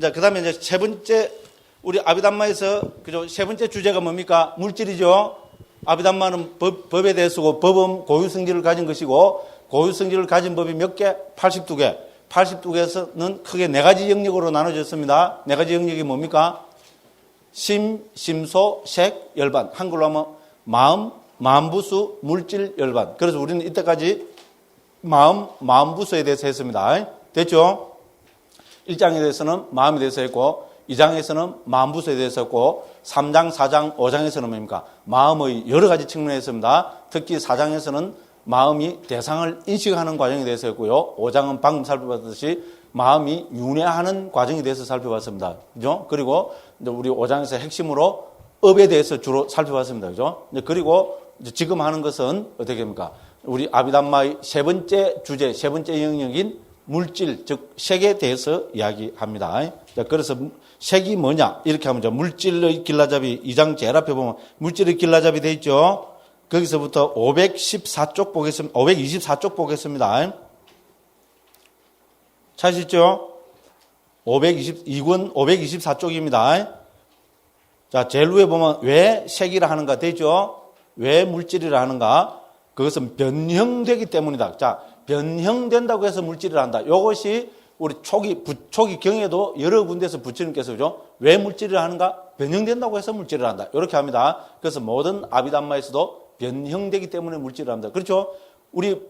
이제 그 다음에 이제 세 번째, 우리 아비담마에서, 그죠? 세 번째 주제가 뭡니까? 물질이죠? 아비담마는 법에 대해서고, 법은 고유성질을 가진 것이고, 고유성질을 가진 법이 몇 개? 82개. 82개에서는 크게 네 가지 영역으로 나눠졌습니다. 네 가지 영역이 뭡니까? 심, 심소, 색, 열반. 한글로 하면 마음, 마음부수, 물질, 열반. 그래서 우리는 이때까지 마음부수에 대해서 했습니다. 됐죠? 1장에 대해서는 마음에 대해서 했고, 2장에서는 마음부수에 대해서 했고, 3장, 4장, 5장에서는 뭡니까? 마음의 여러 가지 측면에 했습니다. 특히 4장에서는 마음이 대상을 인식하는 과정에 대해서 했고요. 5장은 방금 살펴봤듯이 마음이 윤회하는 과정에 대해서 살펴봤습니다. 그죠? 그리고 우리 5장에서 핵심으로 업에 대해서 주로 살펴봤습니다. 그죠? 그리고 지금 하는 것은 어떻게 됩니까? 우리 아비담마의 세 번째 주제, 세 번째 영역인 물질, 즉 색에 대해서 이야기합니다. 그래서 색이 뭐냐? 이렇게 하면 물질의 길라잡이 2장 제일 앞에 보면 물질의 길라잡이 되어 있죠. 거기서부터 514쪽 보겠습니다. 524쪽 보겠습니다. 찾으시죠? 2권 524쪽입니다. 자, 제일 위에 보면 왜 색이라 하는가 되죠? 왜 물질이라 하는가? 그것은 변형되기 때문이다. 자, 변형된다고 해서 물질이라 한다. 이것이 우리 초기 경에도 여러 군데에서 부처님께서 그죠? 왜 물질이라 하는가? 변형된다고 해서 물질이라 한다. 이렇게 합니다. 그래서 모든 아비담마에서도 변형되기 때문에 물질을 합니다. 그렇죠? 우리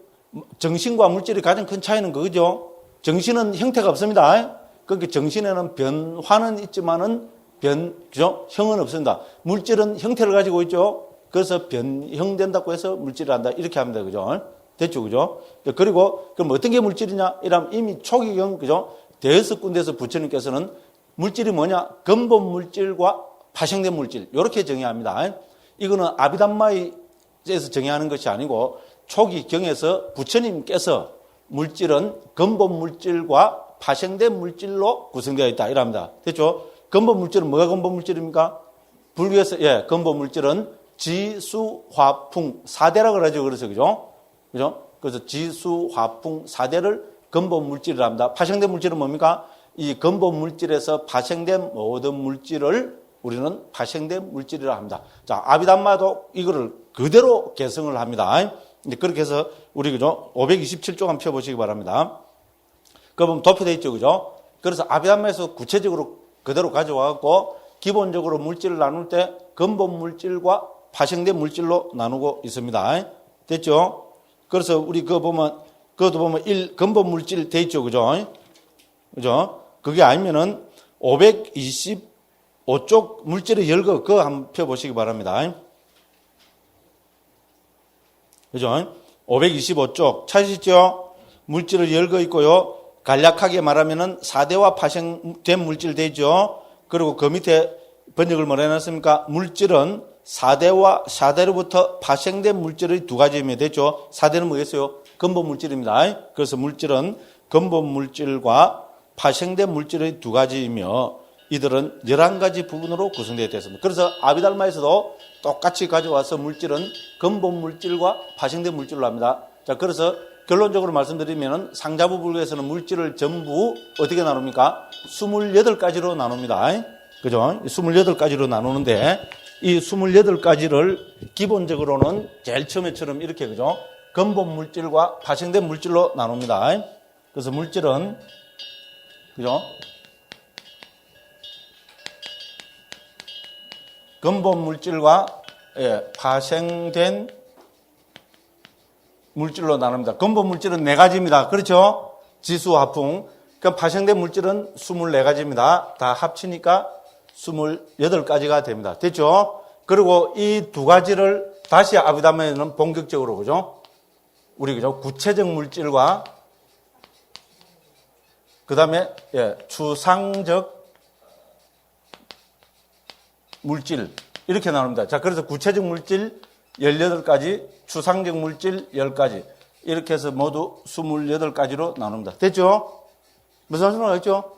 정신과 물질의 가장 큰 차이는 그거죠. 정신은 형태가 없습니다. 그러니까 정신에는 변화는 있지만은 그죠? 형은 없습니다. 물질은 형태를 가지고 있죠. 그래서 변형된다고 해서 물질을 한다. 이렇게 합니다. 그죠? 됐죠? 그죠? 그리고 그럼 어떤 게 물질이냐? 이러면 이미 초기경, 그죠? 대여섯 군데에서 부처님께서는 물질이 뭐냐? 근본 물질과 파생된 물질. 이렇게 정의합니다. 이거는 아비담마에서 정의하는 것이 아니고 초기 경에서 부처님께서 물질은 근본 물질과 파생된 물질로 구성되어 있다. 이랍니다. 됐죠? 근본 물질은 뭐가 근본 물질입니까? 불교에서, 근본 물질은 지수, 화풍, 4대라고 그러죠. 그래서, 그죠? 그죠? 그래서 지수, 화풍, 4대를 근본 물질이라 합니다. 파생된 물질은 뭡니까? 이 근본 물질에서 파생된 모든 물질을 우리는 파생된 물질이라 합니다. 자, 아비담마도 이거를 그대로 개성을 합니다. 그렇게 해서 우리 그죠? 527쪽 한번 펴보시기 바랍니다. 그 보면 도표되어 있죠, 그죠? 그래서 아비담마에서 구체적으로 그대로 가져와갖고 기본적으로 물질을 나눌 때 근본 물질과 파생된 물질로 나누고 있습니다. 됐죠? 그래서 우리 그것도 보면 근본 물질 돼 있죠, 그죠? 그죠? 그게 아니면은 525쪽 물질의 열거 그거 한번 펴보시기 바랍니다. 그죠? 525쪽 찾으시죠? 물질을 열거 있고요. 간략하게 말하면은 4대와 파생된 물질 되죠. 그리고 그 밑에 번역을 뭐라 해놨습니까? 물질은 4대로부터 파생된 물질의 두 가지이며 됐죠. 4대는 뭐겠어요? 근본 물질입니다. 그래서 물질은 근본 물질과 파생된 물질의 두 가지이며 이들은 11가지 부분으로 구성되어 있습니다. 그래서 아비달마에서도 똑같이 가져와서 물질은 근본 물질과 파생된 물질로 합니다. 자, 그래서 결론적으로 말씀드리면 상자부 불교에서는 물질을 전부 어떻게 나눕니까? 28가지로 나눕니다. 그죠? 28가지로 나누는데 이 28가지를 기본적으로는 제일 처음에처럼 이렇게 그죠? 근본 물질과 파생된 물질로 나눕니다. 그래서 물질은 그죠? 근본 물질과 파생된 물질로 나눕니다. 근본 물질은 4가지입니다. 그렇죠? 지수, 화풍. 그럼 파생된 물질은 24가지입니다. 다 합치니까 28가지가 됩니다. 됐죠? 그리고 이 두 가지를 다시 아비담마에는 본격적으로, 그죠? 우리, 그죠? 구체적 물질과 그 다음에, 추상적 물질. 이렇게 나눕니다. 자, 그래서 구체적 물질 18가지, 추상적 물질 10가지. 이렇게 해서 모두 28가지로 나눕니다. 됐죠? 무슨 말씀을 하겠죠?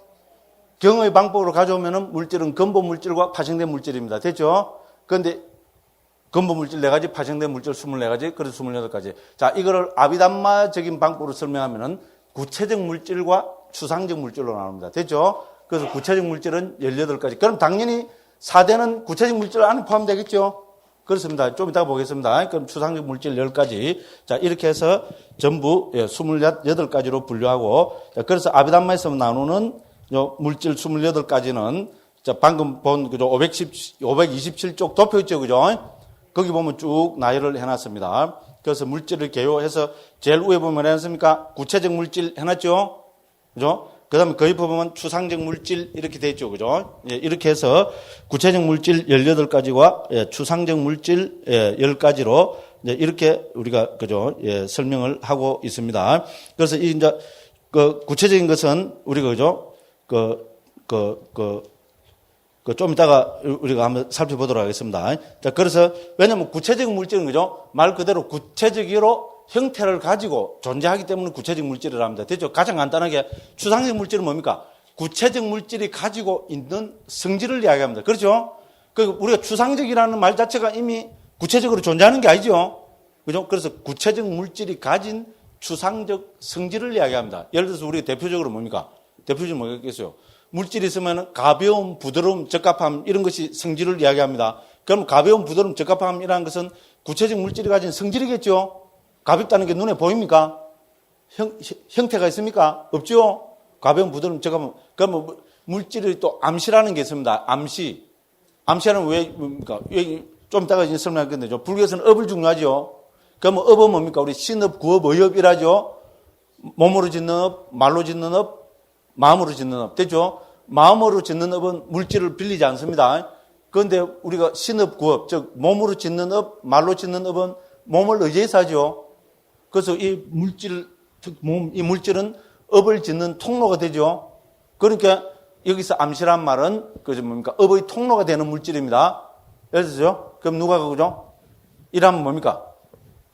경의 방법으로 가져오면은 물질은 근본 물질과 파생된 물질입니다. 됐죠? 그런데 근본 물질 4가지, 파생된 물질 24가지, 그래서 28가지. 자, 이거를 아비담마적인 방법으로 설명하면은 구체적 물질과 추상적 물질로 나눕니다. 됐죠? 그래서 구체적 물질은 18가지. 그럼 당연히 4대는 구체적 물질 안에 포함되겠죠? 그렇습니다. 좀 이따가 보겠습니다. 그럼 추상적 물질 10가지. 자, 이렇게 해서 전부 28가지로 분류하고, 자, 그래서 아비담마에서 나누는 물질 28가지는, 자, 방금 본, 그죠? 527쪽 도표 있죠, 그죠? 거기 보면 쭉 나열을 해놨습니다. 그래서 물질을 개요해서 제일 위에 보면 해놨습니까? 구체적 물질 해놨죠? 그죠? 그 다음에 거기 보면 추상적 물질 이렇게 돼 있죠. 그죠? 예, 이렇게 해서 구체적 물질 18가지와 예, 추상적 물질 10가지로 이렇게 우리가 그죠? 예, 설명을 하고 있습니다. 그래서 이 이제 그 구체적인 것은 우리가 그죠? 좀 이따가 우리가 한번 살펴보도록 하겠습니다. 자, 그래서 왜냐면 구체적 물질은 그죠? 말 그대로 구체적으로 형태를 가지고 존재하기 때문에 구체적 물질을 합니다. 됐죠? 가장 간단하게 추상적 물질은 뭡니까? 구체적 물질이 가지고 있는 성질을 이야기합니다. 그렇죠? 우리가 추상적이라는 말 자체가 이미 구체적으로 존재하는 게 아니죠. 그죠? 그래서 구체적 물질이 가진 추상적 성질을 이야기합니다. 예를 들어서 우리가 대표적으로 뭡니까? 대표적으로 뭐겠어요? 물질이 있으면 가벼움, 부드러움, 적합함 이런 것이 성질을 이야기합니다. 그럼 가벼움, 부드러움, 적합함이라는 것은 구체적 물질이 가진 성질이겠죠? 가볍다는 게 눈에 보입니까? 형태가 있습니까? 없죠? 가벼움, 부드러움, 적합함. 그러면 물질이 또 암시라는 게 있습니다. 암시. 암시라는 왜 뭡니까? 좀 이따가 이제 설명할 건데, 불교에서는 업을 중요하죠. 그러면 업은 뭡니까? 우리 신업, 구업, 의업이라죠. 몸으로 짓는 업, 말로 짓는 업, 마음으로 짓는 업. 됐죠? 마음으로 짓는 업은 물질을 빌리지 않습니다. 그런데 우리가 신업, 구업, 즉 몸으로 짓는 업, 말로 짓는 업은 몸을 의지해서 하죠. 그래서 이 물질은 업을 짓는 통로가 되죠. 그러니까 여기서 암시란 말은 그죠 뭡니까? 업의 통로가 되는 물질입니다. 예를 들어서 그럼 누가 그죠? 일하면 뭡니까?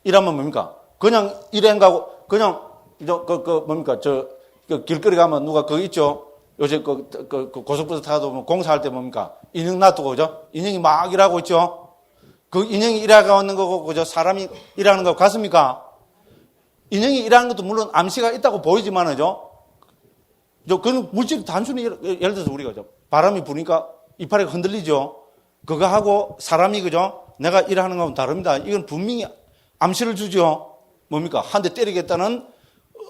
일하면 뭡니까? 그냥 일행 가고 그냥 뭡니까? 길거리 가면 누가 거기 있죠. 요새 고속버스 타도 공사할 때 뭡니까? 인형 놔두고 그죠? 인형이 막 일하고 있죠. 그 인형이 일하고 있는 거고 그죠? 사람이 일하는 거 같습니까? 인형이 일하는 것도 물론 암시가 있다고 보이지만은요. 그건 물질이 단순히 예를 들어서 우리가 바람이 부니까 이파리가 흔들리죠. 그거 하고 사람이 그죠? 내가 일하는 거하고는 다릅니다. 이건 분명히 암시를 주죠. 뭡니까? 한 대 때리겠다는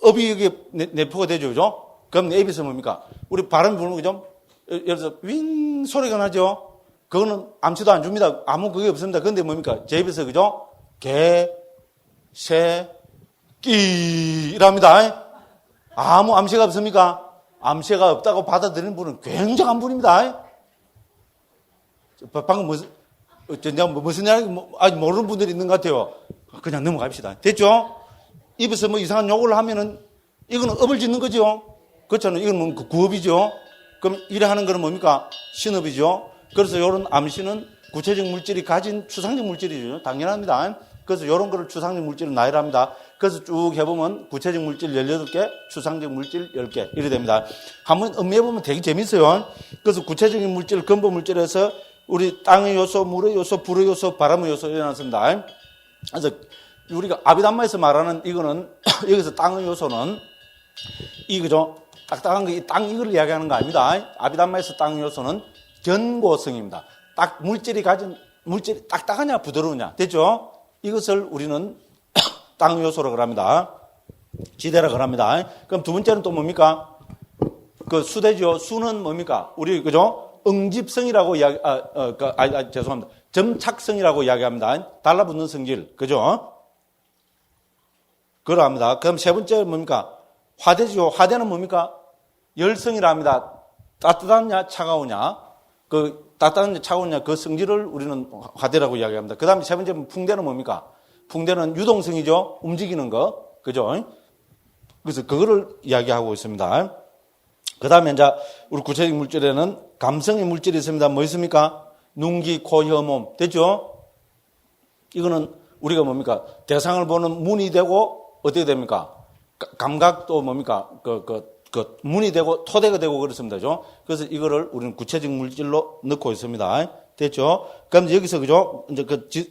업이 여기 내포가 되죠. 그죠? 그럼 내 입에서 뭡니까? 우리 바람이 부는 거죠? 예를 들어서 윙 소리가 나죠? 그거는 암시도 안 줍니다. 아무 그게 없습니다. 그런데 뭡니까? 제 입에서 그죠? 개, 새, 끼랍니다. 아무 암시가 없습니까? 암시가 없다고 받아들이는 분은 굉장한 분입니다. 방금 무슨 이야기 아직 모르는 분들이 있는 것 같아요. 그냥 넘어갑시다. 됐죠? 입에서 뭐 이상한 욕을 하면은 이거는 업을 짓는 거죠. 그렇잖아요. 이건 뭐 구업이죠. 그럼 일하는 거는 뭡니까? 신업이죠. 그래서 이런 암시는 구체적 물질이 가진 추상적 물질이죠. 당연합니다. 그래서 이런 거를 추상적 물질을 나열합니다. 그래서 쭉 해보면 구체적 물질 18개, 추상적 물질 10개 이렇게 됩니다. 한번 음미해보면 되게 재밌어요. 그래서 구체적인 물질, 근본 물질에서 우리 땅의 요소, 물의 요소, 불의 요소, 바람의 요소 이렇게 나왔습니다. 그래서 우리가 아비담마에서 말하는 이거는 여기서 땅의 요소는 그죠? 딱딱한 거, 땅 이걸 이야기하는 거 아닙니다. 아비담마에서 땅의 요소는 견고성입니다. 물질이 딱딱하냐, 부드러우냐. 됐죠? 이것을 우리는 땅 요소라고 합니다. 지대라고 합니다. 그럼 두 번째는 또 뭡니까? 그 수대죠. 수는 뭡니까? 우리, 그죠? 응집성이라고 죄송합니다. 점착성이라고 이야기합니다. 달라붙는 성질. 그죠? 그걸 합니다. 그럼 세 번째는 뭡니까? 화대죠. 화대는 뭡니까? 열성이라 합니다. 따뜻하냐, 차가우냐. 따뜻하냐, 차가우냐, 그 성질을 우리는 화대라고 이야기합니다. 그 다음에 세 번째는 풍대는 뭡니까? 풍대는 유동성이죠. 움직이는 거. 그죠? 그래서 그거를 이야기하고 있습니다. 그 다음에 이제 우리 구체적 물질에는 감성의 물질이 있습니다. 뭐 있습니까? 눈기, 코, 혀, 몸. 됐죠? 이거는 우리가 뭡니까? 대상을 보는 문이 되고 어떻게 됩니까? 감각도 뭡니까? 문이 되고 토대가 되고 그렇습니다. 그죠? 그래서 이거를 우리는 구체적 물질로 넣고 있습니다. 됐죠? 그럼 여기서 그죠? 이제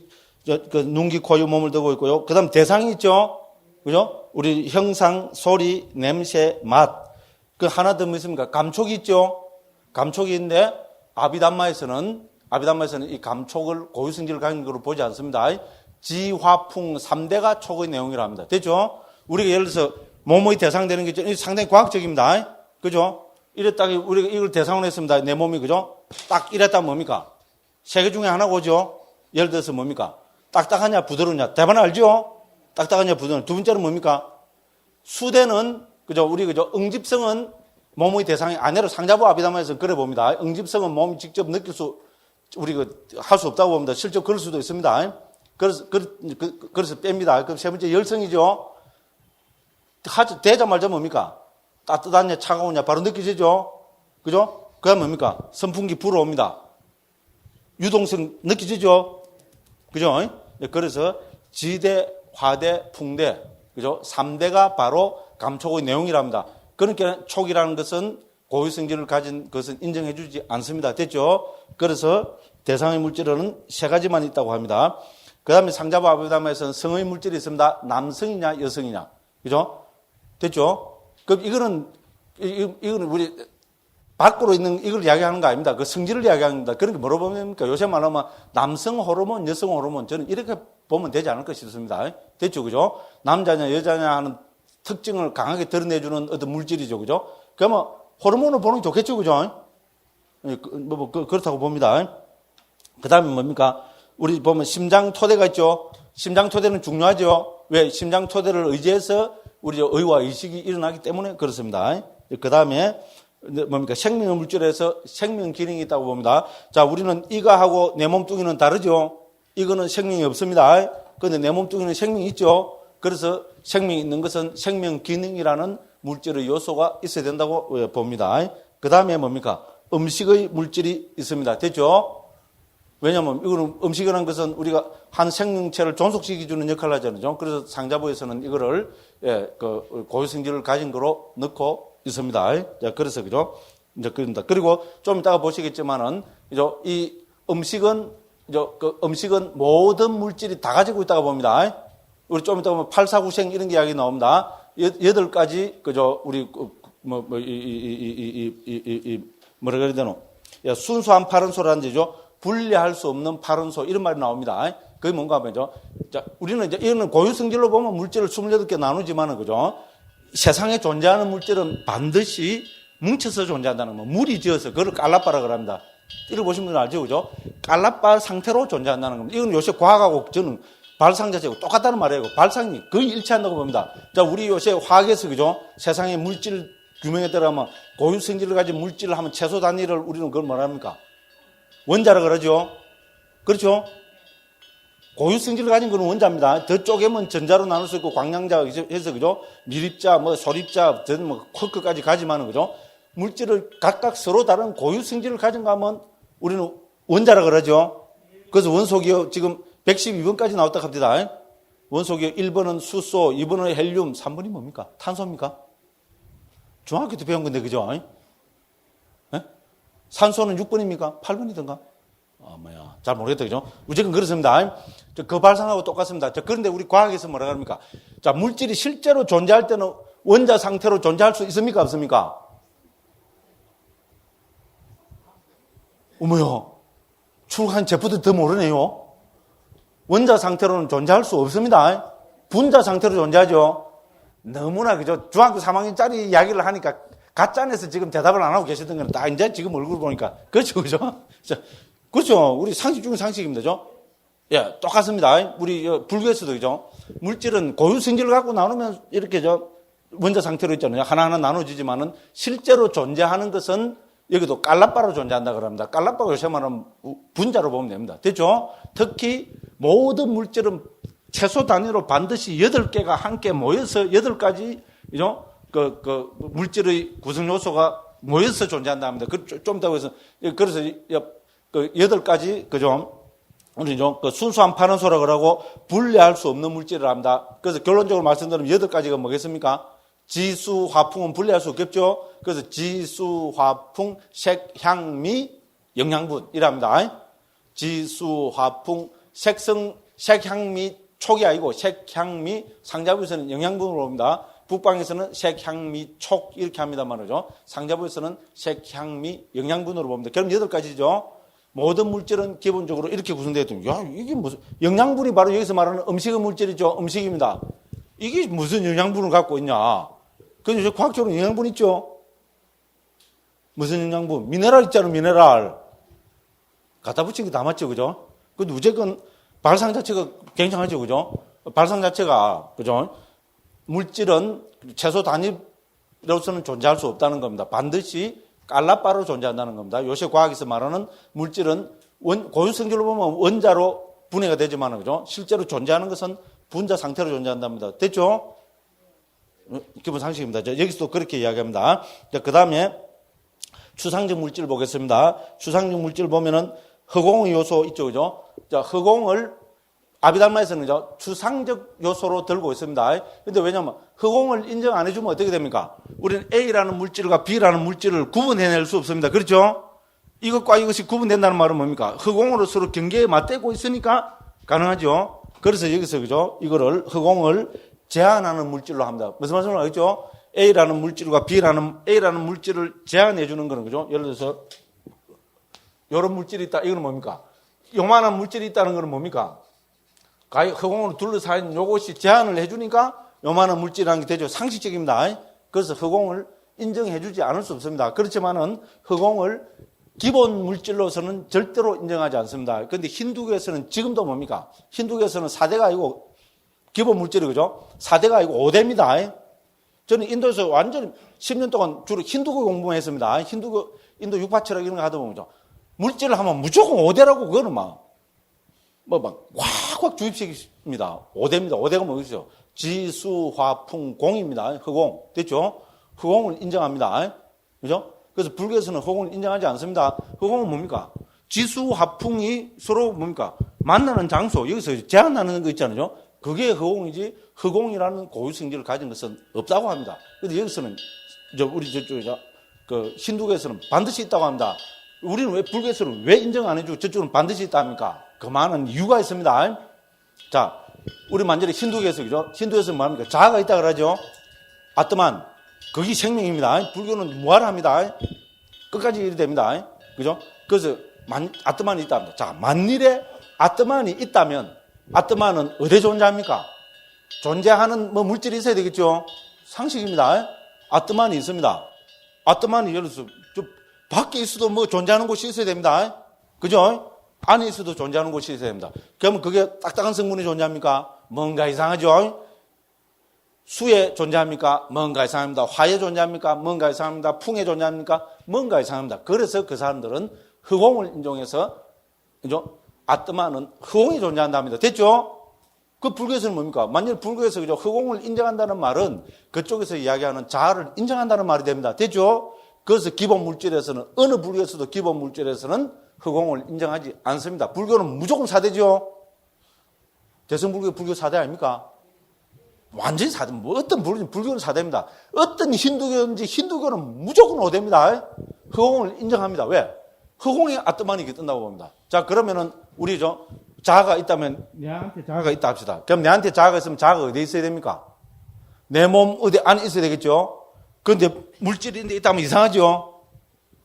눈기, 코, 혀, 몸을 두고 있고요. 그 다음 대상이 있죠? 그죠? 우리 형상, 소리, 냄새, 맛. 그 하나 더 뭐 있습니까? 감촉이 있죠? 감촉이 있는데 아비담마에서는 이 감촉을 고유성질을 가진 것으로 보지 않습니다. 지화풍 3대가 촉의 내용이라 합니다. 됐죠? 우리가 예를 들어서 뭐뭐의 대상되는 게 상당히 과학적입니다. 그죠? 이랬다가 우리가 이걸 대상으로 했습니다. 내 몸이, 그죠? 딱 이랬다면 뭡니까? 세 개 중에 하나가 오죠? 예를 들어서 뭡니까? 딱딱하냐, 부드럽냐? 대번 알죠? 딱딱하냐, 부드럽냐? 두 번째는 뭡니까? 수대는, 그죠? 우리, 그죠? 응집성은 몸의 대상이 아니라 상자부 아비담마에서 그래 봅니다. 응집성은 몸이 직접 느낄 수, 할 수 없다고 봅니다. 실제 그럴 수도 있습니다. 그래서 뺍니다. 그럼 세 번째 열성이죠? 되자마자 뭡니까? 따뜻하냐, 차가우냐, 바로 느껴지죠? 그죠? 그 다음 뭡니까? 선풍기 불어옵니다. 유동성 느껴지죠? 그죠? 그래서 지대, 화대, 풍대, 그죠? 3대가 바로 감촉의 내용이랍니다. 그러니까 촉이라는 것은 고유성질을 가진 것은 인정해 주지 않습니다. 됐죠? 그래서 대상의 물질은 세 가지만 있다고 합니다. 그 다음에 상자부 아비담마에서는 성의 물질이 있습니다. 남성이냐, 여성이냐. 그죠? 됐죠? 그럼 이거는 우리 밖으로 있는 이걸 이야기하는 거 아닙니다. 그 성질을 이야기합니다. 그러니까 뭐로 보면 됩니까? 요새 말하면 남성 호르몬, 여성 호르몬, 저는 이렇게 보면 되지 않을까 싶습니다. 됐죠? 그죠? 남자냐, 여자냐 하는 특징을 강하게 드러내주는 어떤 물질이죠. 그죠? 그러면 호르몬을 보는 게 좋겠죠. 그죠? 그렇다고 봅니다. 그 다음에 뭡니까? 우리 보면 심장 토대가 있죠. 심장 토대는 중요하죠. 왜? 심장 토대를 의지해서 우리 의와 의식이 일어나기 때문에 그렇습니다. 그 다음에 뭡니까? 생명의 물질에서 생명 기능이 있다고 봅니다. 자, 우리는 이거하고 내 몸뚱이는 다르죠. 이거는 생명이 없습니다. 그런데 내 몸뚱이는 생명이 있죠. 그래서 생명이 있는 것은 생명 기능이라는 물질의 요소가 있어야 된다고 봅니다. 그 다음에 뭡니까? 음식의 물질이 있습니다. 됐죠? 왜냐하면 이거는 음식이라는 것은 우리가 한 생명체를 존속시켜주는 역할을 하잖아요. 그래서 상자부에서는 이거를 고유성질을 가진 거로 넣고 있습니다. 자, 그래서 그죠? 이제 그런다. 그리고 좀 이따가 보시겠지만은 이 음식은 모든 물질이 다 가지고 있다고 봅니다. 우리 좀 이따 보면 849생 이런 게 이야기 나옵니다. 8가지 그죠? 우리 뭐라 그래야 되노? 순수한 파른소라는 데죠. 분리할 수 없는 파른소 이런 말이 나옵니다. 그게 뭔가 하면요. 자, 우리는 이제 이거는 고유성질로 보면 물질을 28개 나누지만은 그죠? 세상에 존재하는 물질은 반드시 뭉쳐서 존재한다는 거. 물이 지어서 그걸 깔라빠라고 합니다. 이걸 보시면 분들 알죠, 그죠? 깔라빠 상태로 존재한다는 겁니다. 이건 요새 과학하고 저는 발상 자체가 똑같다는 말이에요. 발상이 거의 일치한다고 봅니다. 자, 우리 요새 화학에서 그죠? 세상의 물질 규명에 따르면 고유성질을 가진 물질을 하면 최소 단위를 우리는 그걸 뭐라 합니까? 원자라 그러죠. 그렇죠? 고유성질을 가진 것은 원자입니다. 더 쪼개면 전자로 나눌 수 있고 광량자 해서 그죠? 밀입자, 소립자, 쿼크까지 가지만은 그죠? 물질을 각각 서로 다른 고유성질을 가진 거 하면 우리는 원자라 그러죠. 그래서 원소기호 지금 112번까지 나왔다 합니다. 원소기호 1번은 수소, 2번은 헬륨, 3번이 뭡니까? 탄소입니까? 중학교 때 배운 건데 그죠? 산소는 6번입니까? 8번이던가? 잘 모르겠다, 그죠? 무조건 그렇습니다. 그 발상하고 똑같습니다. 그런데 우리 과학에서 뭐라 그럽니까? 자, 물질이 실제로 존재할 때는 원자 상태로 존재할 수 있습니까? 없습니까? 어머요. 출국한 제프도 더 모르네요. 원자 상태로는 존재할 수 없습니다. 분자 상태로 존재하죠. 너무나, 그죠? 중학교 3학년짜리 이야기를 하니까 가짜내서 지금 대답을 안 하고 계시던 거는 다 이제 지금 얼굴 보니까. 그렇죠, 그죠? 그렇죠. 우리 상식 중에 상식입니다, 그죠? 예, 똑같습니다. 우리 불교에서도, 그죠? 물질은 고유성질을 갖고 나누면 이렇게 원자 상태로 있잖아요. 하나하나 나눠지지만은 실제로 존재하는 것은 여기도 깔라빠로 존재한다 그럽니다. 깔라빠가 요새 말하면 분자로 보면 됩니다. 됐죠? 특히 모든 물질은 최소 단위로 반드시 8개가 함께 모여서 8가지, 그죠? 물질의 구성 요소가 모여서 존재한다 합니다. 좀 이따 그래서 8가지, 그죠? 우리 순수한 파른소라고 하고 분리할 수 없는 물질을 합니다. 그래서 결론적으로 말씀드리면 8가지가 뭐겠습니까? 지수, 화풍은 분리할 수 없겠죠? 그래서 지수, 화풍, 색, 향, 미, 영양분이랍니다. 지수, 화풍, 색성, 색, 향, 미, 촉이 아니고 색, 향, 미, 상자부에서는 영양분으로 봅니다. 북방에서는 색, 향, 미, 촉 이렇게 합니다 말이죠. 상자부에서는 색, 향, 미, 영양분으로 봅니다. 그럼 8가지죠. 모든 물질은 기본적으로 이렇게 구성되어 있습니다. 야, 이게 무슨 영양분이 바로 여기서 말하는 음식의 물질이죠. 음식입니다. 이게 무슨 영양분을 갖고 있냐? 그래서 과학적으로 영양분 있죠. 무슨 영양분? 미네랄 있잖아요. 미네랄. 갖다 붙인 게 다 맞죠, 그죠? 근데 무조건 발상 자체가 굉장하죠, 그죠? 발상 자체가 그죠? 물질은 최소 단위로서는 존재할 수 없다는 겁니다. 반드시 깔라바로 존재한다는 겁니다. 요새 과학에서 말하는 물질은 고유성질로 보면 원자로 분해가 되지만 그죠? 실제로 존재하는 것은 분자 상태로 존재한답니다. 됐죠? 기본 상식입니다. 여기서도 그렇게 이야기합니다. 그 다음에 추상적 물질 보겠습니다. 추상적 물질 보면은 허공의 요소 있죠, 그죠? 자, 허공을 아비달마에서는 추상적 요소로 들고 있습니다. 근데 왜냐면 허공을 인정 안 해주면 어떻게 됩니까? 우리는 A라는 물질과 B라는 물질을 구분해낼 수 없습니다. 그렇죠? 이것과 이것이 구분된다는 말은 뭡니까? 허공으로 서로 경계에 맞대고 있으니까 가능하죠. 그래서 여기서 그죠? 이거를 허공을 제한하는 물질로 합니다. 무슨 말씀을 알겠죠? A라는 물질과 A라는 물질을 제한해 주는 거는 그죠? 예를 들어서 이런 물질이 있다. 이거는 뭡니까? 요만한 물질이 있다는 거는 뭡니까? 허공으로 둘러싸인 요것이 제한을 해주니까 요만한 물질이라는 게 되죠. 상식적입니다. 그래서 허공을 인정해 주지 않을 수 없습니다. 그렇지만은 허공을 기본 물질로서는 절대로 인정하지 않습니다. 그런데 힌두교에서는 지금도 뭡니까? 힌두교에서는 4대가 아니고 기본 물질이 그죠? 4대가 아니고 5대입니다. 저는 인도에서 완전히 10년 동안 주로 힌두교 공부만 했습니다. 인도 육파철학 이런 거 하다 보면 물질을 하면 무조건 5대라고 그거는 막 확 주입식입니다. 5대입니다. 5대가 뭐겠어요? 지수, 화, 풍, 공입니다. 허공. 됐죠? 허공을 인정합니다. 그죠? 그래서 불교에서는 허공을 인정하지 않습니다. 허공은 뭡니까? 지수, 화, 풍이 서로 뭡니까? 만나는 장소. 여기서 제한하는 거 있잖아요. 그게 허공이지, 허공이라는 고유 성질을 가진 것은 없다고 합니다. 그런데 여기서는, 힌두교에서는 반드시 있다고 합니다. 우리는 왜, 불교에서는 왜 인정 안 해주고 저쪽은 반드시 있다 합니까? 그 많은 이유가 있습니다. 자, 우리 만전에 힌두교에서, 그죠? 힌두에서 뭐 합니까? 자아가 있다 그러죠? 아트만. 그게 생명입니다. 불교는 무한합니다. 끝까지 이래 됩니다. 그죠? 그래서 아트만이 있다 합니다. 자, 만일에 아트만이 있다면, 아트만은 어디에 존재합니까? 존재하는 뭐 물질이 있어야 되겠죠? 상식입니다. 아트만이 있습니다. 아트만이 예를 들어서 밖에 있어도 뭐 존재하는 곳이 있어야 됩니다. 그죠? 안에 있어도 존재하는 곳이 있어야 됩니다. 그러면 그게 딱딱한 성분이 존재합니까? 뭔가 이상하죠? 수에 존재합니까? 뭔가 이상합니다. 화에 존재합니까? 뭔가 이상합니다. 풍에 존재합니까? 뭔가 이상합니다. 그래서 그 사람들은 허공을 인정해서, 그죠? 아트마는 허공이 존재한답니다. 됐죠? 그 불교에서는 뭡니까? 만일 불교에서 그죠? 허공을 인정한다는 말은 그쪽에서 이야기하는 자아를 인정한다는 말이 됩니다. 됐죠? 그래서 기본 물질에서는, 어느 불교에서도 기본 물질에서는 허공을 인정하지 않습니다. 불교는 무조건 4대죠? 대승불교, 불교 4대 아닙니까? 완전히 4대. 뭐 어떤 불교는 4대입니다. 어떤 힌두교인지 힌두교는 무조건 5대입니다. 허공을 인정합니다. 왜? 허공에 아트만이 뜬다고 봅니다. 자, 그러면은 우리 자아가 있다면 내한테 자아가 있다 합시다. 그럼 내한테 자아가 있으면 자아가 어디에 있어야 됩니까? 내 몸 어디 안에 있어야 되겠죠? 그런데 물질인데 있다면 이상하죠?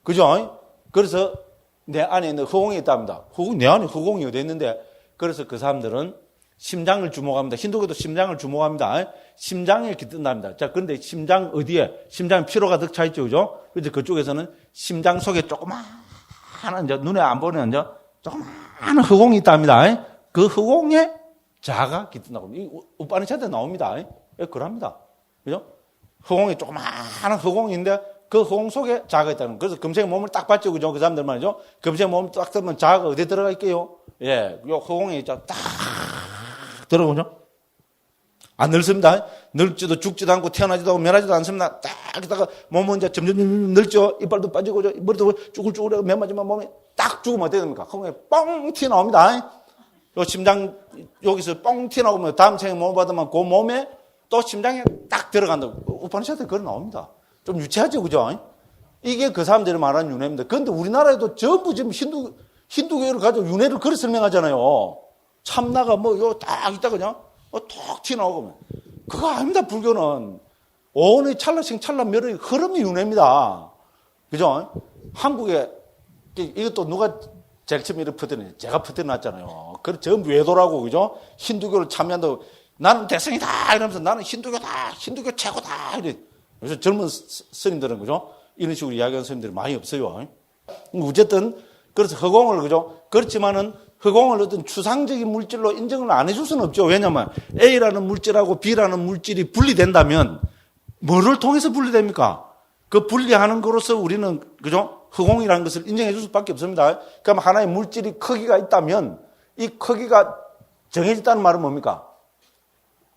그죠? 그래서 내 안에 있는 허공이 있답니다. 내 안에 허공이 어디 있는데? 그래서 그 사람들은 심장을 주목합니다. 힌두교도 심장을 주목합니다. 심장에 깃든답니다. 자, 그런데 심장 어디에? 심장에 피로가 가득 차 있죠, 그죠? 그래서 그쪽에서는 심장 속에 조그마한, 눈에 안 보이는, 조그마한 허공이 있답니다. 그 허공에 자아가 깃든다고. 이 우파니샤드에 나옵니다. 그럽니다. 그죠? 허공에 조그마한 허공인데 그 허공 속에 자아가 있다는. 그래서 금생의 몸을 딱 봤죠, 그죠? 그 사람들 말이죠. 금생의 몸을 딱 뜨면 자아가 어디에 들어가 있게요? 예, 요 허공에 딱 들어오죠? 안 늙습니다. 늙지도 죽지도 않고 태어나지도 않고 멸하지도 않습니다. 딱 있다가 몸은 이제 점점 늙죠? 이빨도 빠지고, 머리도 쭈글쭈글 맨 마지막 몸에 딱 죽으면 어떻게 됩니까? 허공에 뻥 튀어나옵니다. 요 심장, 여기서 뻥 튀어나오면 다음 생에 몸을 받으면 그 몸에 또 심장에 딱 들어간다고. 우파니샤드에 그런 나옵니다. 좀 유치하죠, 그죠? 이게 그 사람들이 말하는 윤회입니다. 그런데 우리나라에도 전부 지금 힌두교를 가지고 윤회를 그렇게 설명하잖아요. 참나가 요 딱 있다 그냥 톡 튀어나오고. 그거 아닙니다, 불교는. 오온의 찰나생찰나 멸의 흐름이 윤회입니다. 그죠? 한국에 이것도 누가 제일 처음 이렇게 퍼뜨리네. 제가 퍼뜨려놨잖아요. 그 전부 외도라고, 그죠? 힌두교를 참여한다고. 나는 대성이다! 이러면서 나는 힌두교다! 힌두교 최고다! 이래. 그래서 젊은 스님들은, 그죠? 이런 식으로 이야기하는 스님들이 많이 없어요. 어쨌든, 그래서 허공을, 그죠? 그렇지만은 허공을 어떤 추상적인 물질로 인정을 안 해줄 수는 없죠. 왜냐면 A라는 물질하고 B라는 물질이 분리된다면 뭐를 통해서 분리됩니까? 그 분리하는 거로서 우리는, 그죠? 허공이라는 것을 인정해 줄 수밖에 없습니다. 그럼 하나의 물질이 크기가 있다면 이 크기가 정해졌다는 말은 뭡니까?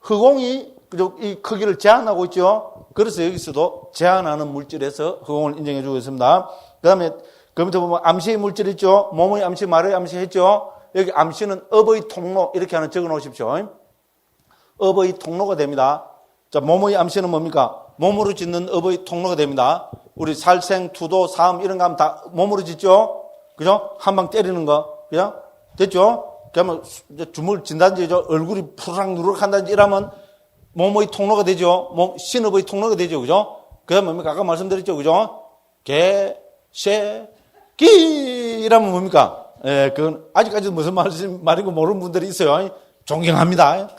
허공이, 그죠? 이 크기를 제한하고 있죠. 그래서 여기서도 제한하는 물질에서 허공을 인정해 주고 있습니다. 그 다음에, 그부터 보면 암시의 물질 있죠? 몸의 암시, 말의 암시 했죠? 여기 암시는 업의 통로, 이렇게 하나 적어 놓으십시오. 업의 통로가 됩니다. 자, 몸의 암시는 뭡니까? 몸으로 짓는 업의 통로가 됩니다. 우리 살생, 투도, 사음 이런 거 하면 다 몸으로 짓죠? 그죠? 한 방 때리는 거. 그냥? 됐죠? 그러면 주먹을 진다든지, 얼굴이 푸르락 누르락 한다든지 이러면 몸의 통로가 되죠? 신업의 통로가 되죠? 그죠? 그 다음에 뭡니까? 아까 말씀드렸죠? 그죠? 개, 새, 기! 이러면 뭡니까? 예, 그건 아직까지도 무슨 말인고 모르는 분들이 있어요. 존경합니다.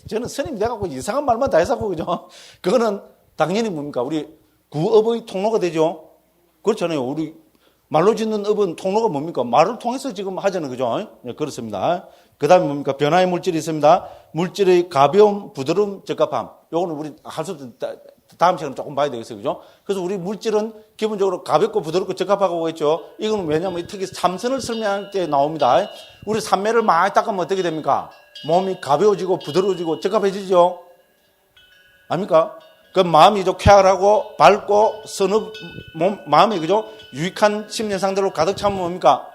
저는 스님 돼갖고 이상한 말만 다 해서, 그죠? 그거는 당연히 뭡니까? 우리 구업의 통로가 되죠? 그렇잖아요. 우리 말로 짓는 업은 통로가 뭡니까? 말을 통해서 지금 하잖아요. 그죠? 네, 그렇습니다. 그 다음에 뭡니까? 변화의 물질이 있습니다. 물질의 가벼움, 부드러움, 적합함. 요거는 우리 할 수 없는, 다음 시간에 조금 봐야 되겠어요. 그죠? 그래서 우리 물질은 기본적으로 가볍고 부드럽고 적합하고 있죠. 이건 왜냐하면 특히 삼선을 설명할 때 나옵니다. 우리 삼매를 많이 닦으면 어떻게 됩니까? 몸이 가벼워지고 부드러워지고 적합해지죠. 아닙니까? 그 마음이 좀 쾌활하고 밝고 선업, 마음이 그죠? 유익한 심리 상태로 가득 차면 뭡니까?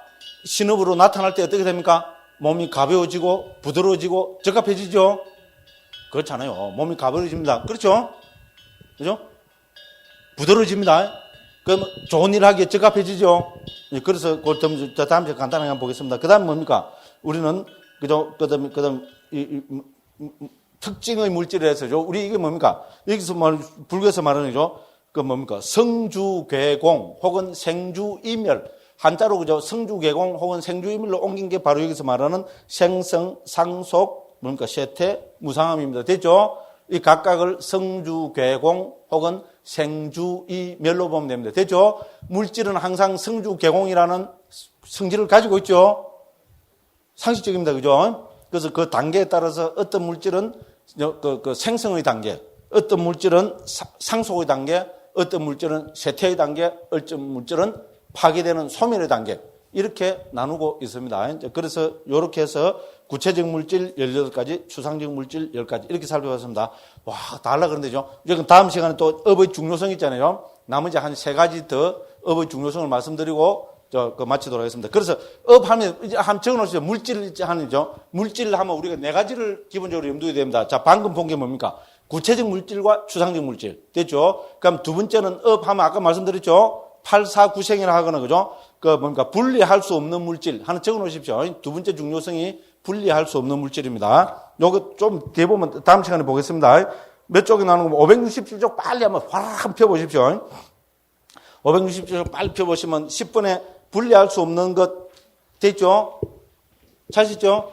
신업으로 나타날 때 어떻게 됩니까? 몸이 가벼워지고 부드러워지고 적합해지죠. 그렇잖아요. 몸이 가벼워집니다. 그렇죠? 그죠? 부드러워집니다. 그럼 좋은 일 하기에 적합해지죠. 그래서 그 다음 시간에 간단하게 한번 보겠습니다. 그 다음 뭡니까? 우리는 그죠? 그 다음 특징의 물질에서죠. 우리 이게 뭡니까? 여기서 불교에서 말하는 거죠. 그 뭡니까? 성주괴공 혹은 생주이멸. 한자로 그죠? 성주괴공 혹은 생주이멸로 옮긴 게 바로 여기서 말하는 생성, 상속, 뭡니까? 세태, 무상함입니다. 됐죠? 이 각각을 성주괴공 혹은 생주이멸로 보면 됩니다. 됐죠? 물질은 항상 성주괴공이라는 성질을 가지고 있죠. 상식적입니다. 그죠? 그래서 그 단계에 따라서 어떤 물질은 그 생성의 단계, 어떤 물질은 상속의 단계, 어떤 물질은 쇠퇴의 단계, 어떤 물질은 파괴되는 소멸의 단계, 이렇게 나누고 있습니다. 그래서 이렇게 해서 구체적 물질 18가지, 추상적 물질 10가지 이렇게 살펴봤습니다. 와, 다 하려고 그러는데죠. 이제 다음 시간에 또 업의 중요성 있잖아요. 나머지 한 3가지 더 업의 중요성을 말씀드리고 마치도록 하겠습니다. 그래서 업 하면 이제 한번 적어 놓으시죠. 물질 하는죠. 물질 하면 우리가 4가지를 기본적으로 염두에 됩니다. 자, 방금 본 게 뭡니까? 구체적 물질과 추상적 물질. 됐죠? 그럼 두 번째는 업 하면 아까 말씀드렸죠? 849생이라 하거나, 그죠? 분리할 수 없는 물질. 하나 적어 놓으십시오. 두 번째 중요성이 분리할 수 없는 물질입니다. 요거 좀 뒤에 보면 다음 시간에 보겠습니다. 몇 쪽이 나오는 거 567쪽 빨리 한번 화락 펴보십시오. 567쪽 빨리 펴보시면 10분에 분리할 수 없는 것 됐죠? 찾으시죠?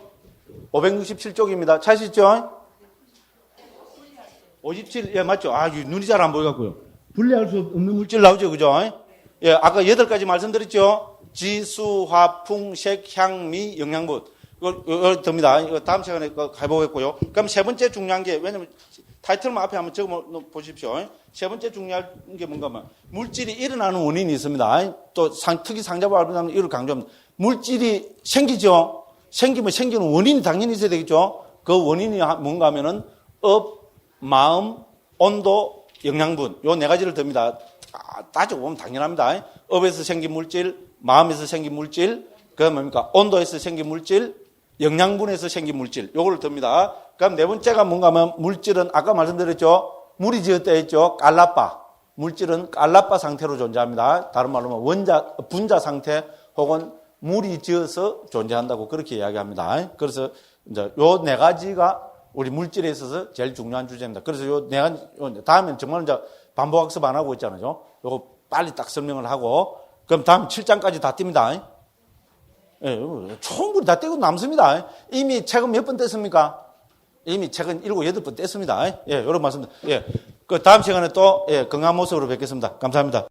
567쪽입니다. 찾으시죠? 57, 예, 맞죠? 아, 눈이 잘 안 보여갖고요. 분리할 수 없는 물질 나오죠, 그죠? 예, 아까 8가지 말씀드렸죠? 지수, 화, 풍, 색, 향, 미, 영양분. 이거 듭니다. 이거 다음 시간에 해보겠고요. 그럼 세 번째 중요한 게, 왜냐면 타이틀만 앞에 한번 적어 보십시오. 세 번째 중요한 게 뭔가 하면, 물질이 일어나는 원인이 있습니다. 또 특히 상자부 알고나면 이걸 강조합니다. 물질이 생기죠? 생기면 생기는 원인이 당연히 있어야 되겠죠? 그 원인이 뭔가 하면은, 업, 마음, 온도, 영양분. 요 4가지를 듭니다. 따지고 보면 당연합니다. 업에서 생긴 물질, 마음에서 생긴 물질, 그다음 뭡니까? 온도에서 생긴 물질, 영양분에서 생긴 물질. 요거를 듭니다. 그럼 4번째가 뭔가 하면 물질은 아까 말씀드렸죠? 물이 지었다 했죠? 깔라빠. 물질은 깔라빠 상태로 존재합니다. 다른 말로 하면 분자 상태 혹은 물이 지어서 존재한다고 그렇게 이야기합니다. 그래서 이제 요 4가지가 우리 물질에 있어서 제일 중요한 주제입니다. 그래서 내가 다음엔 정말 이제 반복학습 안 하고 있잖아요. 요거 빨리 딱 설명을 하고, 그럼 다음 7장까지 다 띱니다. 예, 충분히 다 떼고 남습니다. 이미 책은 몇 번 뗐습니까? 이미 책은 7, 8번 뗐습니다. 예, 요런 말씀. 예. 그 다음 시간에 또, 예, 건강한 모습으로 뵙겠습니다. 감사합니다.